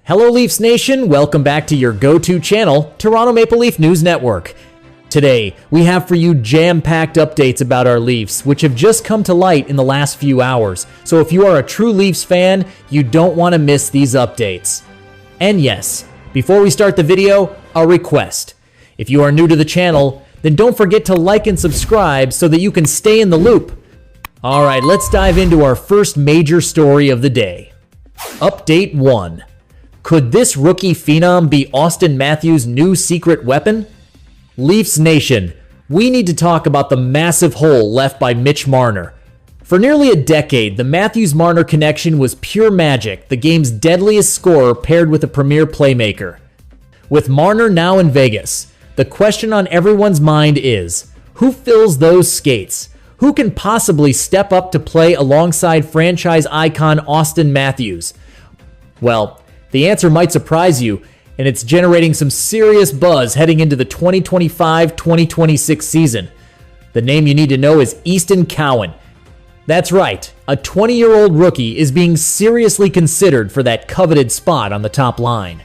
Hello Leafs Nation, welcome back to your go-to channel, Toronto Maple Leaf News Network. Today, we have for you jam-packed updates about our Leafs, which have just come to light in the last few hours. So if you are a true Leafs fan, you don't want to miss these updates. And yes, before we start the video, a request. If you are new to the channel, then don't forget to like and subscribe so that you can stay in the loop. Alright, let's dive into our first major story of the day. Update 1. Could this rookie phenom be Auston Matthews' new secret weapon? Leafs Nation, we need to talk about the massive hole left by Mitch Marner. For nearly a decade, the Matthews-Marner connection was pure magic, the game's deadliest scorer paired with a premier playmaker. With Marner now in Vegas, the question on everyone's mind is, who fills those skates? Who can possibly step up to play alongside franchise icon Auston Matthews? Well, the answer might surprise you, and it's generating some serious buzz heading into the 2025-2026 season. The name you need to know is Easton Cowan. That's right, a 20-year-old rookie is being seriously considered for that coveted spot on the top line.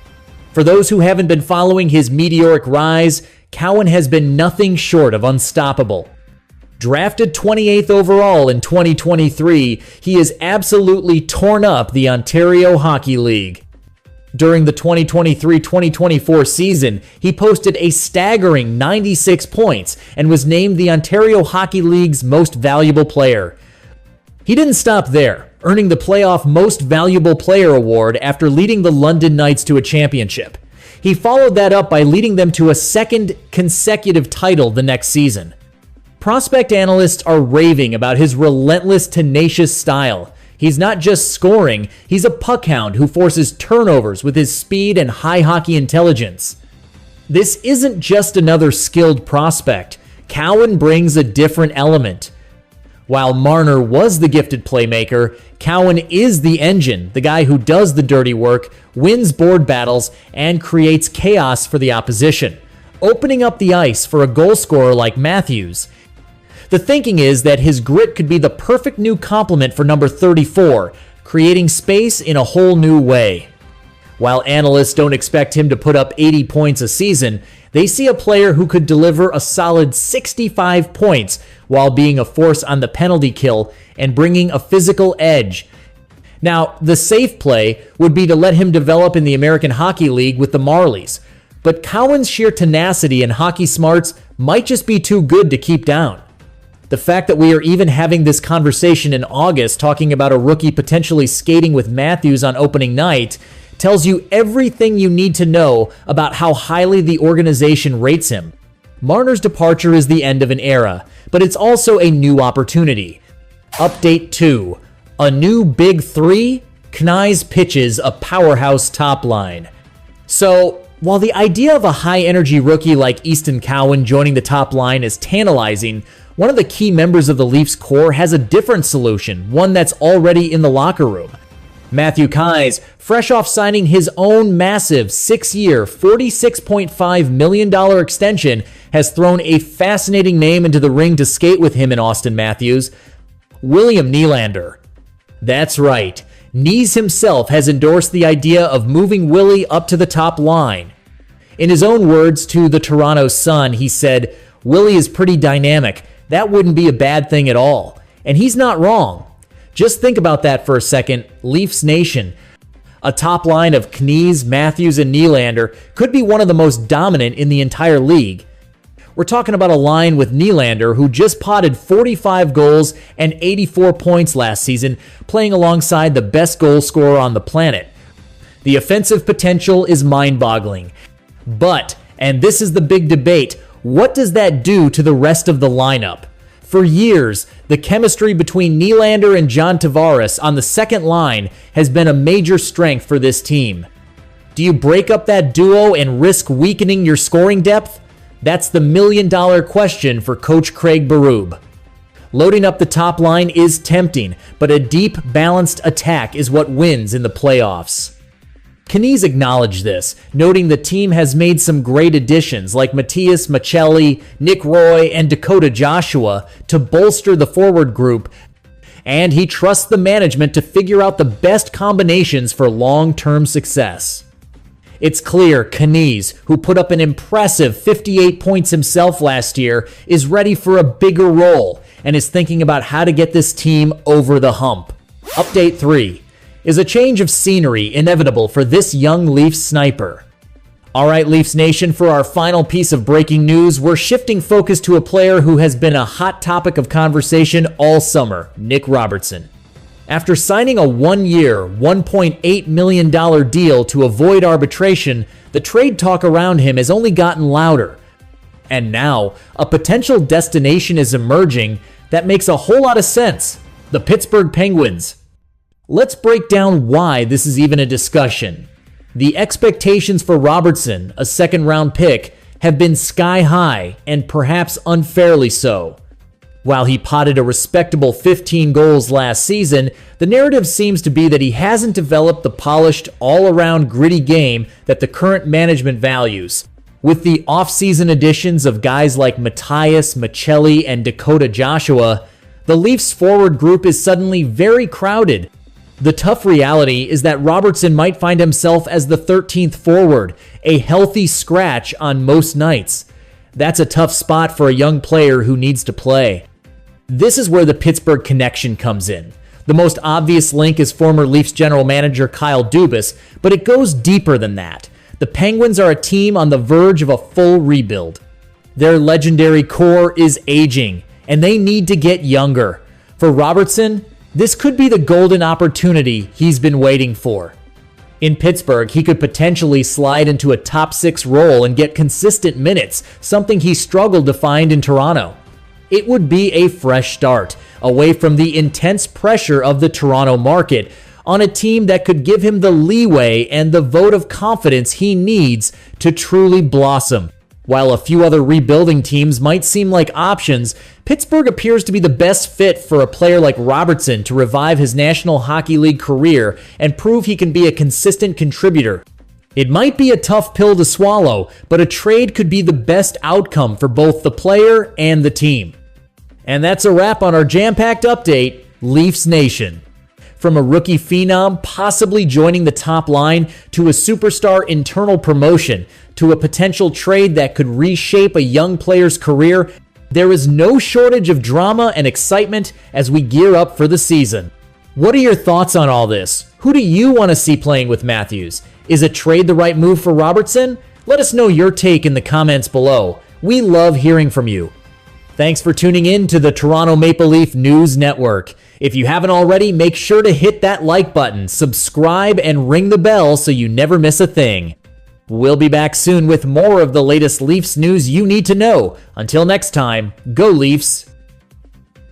For those who haven't been following his meteoric rise, Cowan has been nothing short of unstoppable. Drafted 28th overall in 2023, he has absolutely torn up the Ontario Hockey League. During the 2023-2024 season, he posted a staggering 96 points and was named the Ontario Hockey League's most valuable player. He didn't stop there, earning the playoff Most Valuable Player award after leading the London Knights to a championship. He followed that up by leading them to a second consecutive title the next season. Prospect analysts are raving about his relentless, tenacious style. He's not just scoring, he's a puck hound who forces turnovers with his speed and high hockey intelligence. This isn't just another skilled prospect. Cowan brings a different element. While Marner was the gifted playmaker, Cowan is the engine, the guy who does the dirty work, wins board battles, and creates chaos for the opposition, opening up the ice for a goal scorer like Matthews. The thinking is that his grit could be the perfect new complement for number 34, creating space in a whole new way. While analysts don't expect him to put up 80 points a season, they see a player who could deliver a solid 65 points while being a force on the penalty kill and bringing a physical edge. Now, the safe play would be to let him develop in the American Hockey League with the Marlies, but Cowan's sheer tenacity and hockey smarts might just be too good to keep down. The fact that we are even having this conversation in August talking about a rookie potentially skating with Matthews on opening night tells you everything you need to know about how highly the organization rates him. Marner's departure is the end of an era, but it's also a new opportunity. Update 2. A new Big 3? Knies pitches a powerhouse top line. So, while the idea of a high-energy rookie like Easton Cowan joining the top line is tantalizing, one of the key members of the Leafs core has a different solution, one that's already in the locker room. Matthew Knies, fresh off signing his own massive 6-year, $46.5 million extension, has thrown a fascinating name into the ring to skate with him and Auston Matthews, William Nylander. That's right, Knies himself has endorsed the idea of moving Willie up to the top line. In his own words to the Toronto Sun, he said, "Willie is pretty dynamic. That wouldn't be a bad thing at all." And he's not wrong. Just think about that for a second, Leafs Nation. A top line of Knies, Matthews, and Nylander could be one of the most dominant in the entire league. We're talking about a line with Nylander, who just potted 45 goals and 84 points last season, playing alongside the best goal scorer on the planet. The offensive potential is mind-boggling. But, and this is the big debate, what does that do to the rest of the lineup? For years, the chemistry between Nylander and John Tavares on the second line has been a major strength for this team. Do you break up that duo and risk weakening your scoring depth? That's the million-dollar question for Coach Craig Berube. Loading up the top line is tempting, but a deep, balanced attack is what wins in the playoffs. Knies acknowledged this, noting the team has made some great additions like Matias Maccelli, Nick Roy, and Dakota Joshua to bolster the forward group, and he trusts the management to figure out the best combinations for long-term success. It's clear Knies, who put up an impressive 58 points himself last year, is ready for a bigger role and is thinking about how to get this team over the hump. Update 3. Is a change of scenery inevitable for this young Leafs sniper? All right, Leafs Nation, for our final piece of breaking news, we're shifting focus to a player who has been a hot topic of conversation all summer, Nick Robertson. After signing a one-year, $1.8 million deal to avoid arbitration, the trade talk around him has only gotten louder. And now, a potential destination is emerging that makes a whole lot of sense: the Pittsburgh Penguins. Let's break down why this is even a discussion. The expectations for Robertson, a second-round pick, have been sky high, and perhaps unfairly so. While he potted a respectable 15 goals last season, the narrative seems to be that he hasn't developed the polished, all-around gritty game that the current management values. With the off-season additions of guys like Matthias, Michelli, and Dakota Joshua, the Leafs' forward group is suddenly very crowded. The tough reality is that Robertson might find himself as the 13th forward, a healthy scratch on most nights. That's a tough spot for a young player who needs to play. This is where the Pittsburgh connection comes in. The most obvious link is former Leafs general manager Kyle Dubas, but it goes deeper than that. The Penguins are a team on the verge of a full rebuild. Their legendary core is aging, and they need to get younger. For Robertson, this could be the golden opportunity he's been waiting for. In Pittsburgh, he could potentially slide into a top 6 role and get consistent minutes, something he struggled to find in Toronto. It would be a fresh start, away from the intense pressure of the Toronto market, on a team that could give him the leeway and the vote of confidence he needs to truly blossom. While a few other rebuilding teams might seem like options, Pittsburgh appears to be the best fit for a player like Robertson to revive his National Hockey League career and prove he can be a consistent contributor. It might be a tough pill to swallow, but a trade could be the best outcome for both the player and the team. And that's a wrap on our jam-packed update, Leafs Nation. From a rookie phenom possibly joining the top line, to a superstar internal promotion, to a potential trade that could reshape a young player's career, there is no shortage of drama and excitement as we gear up for the season. What are your thoughts on all this? Who do you want to see playing with Matthews? Is a trade the right move for Robertson? Let us know your take in the comments below. We love hearing from you. Thanks for tuning in to the Toronto Maple Leaf News Network. If you haven't already, make sure to hit that like button, subscribe, and ring the bell so you never miss a thing. We'll be back soon with more of the latest Leafs news you need to know. Until next time, go Leafs!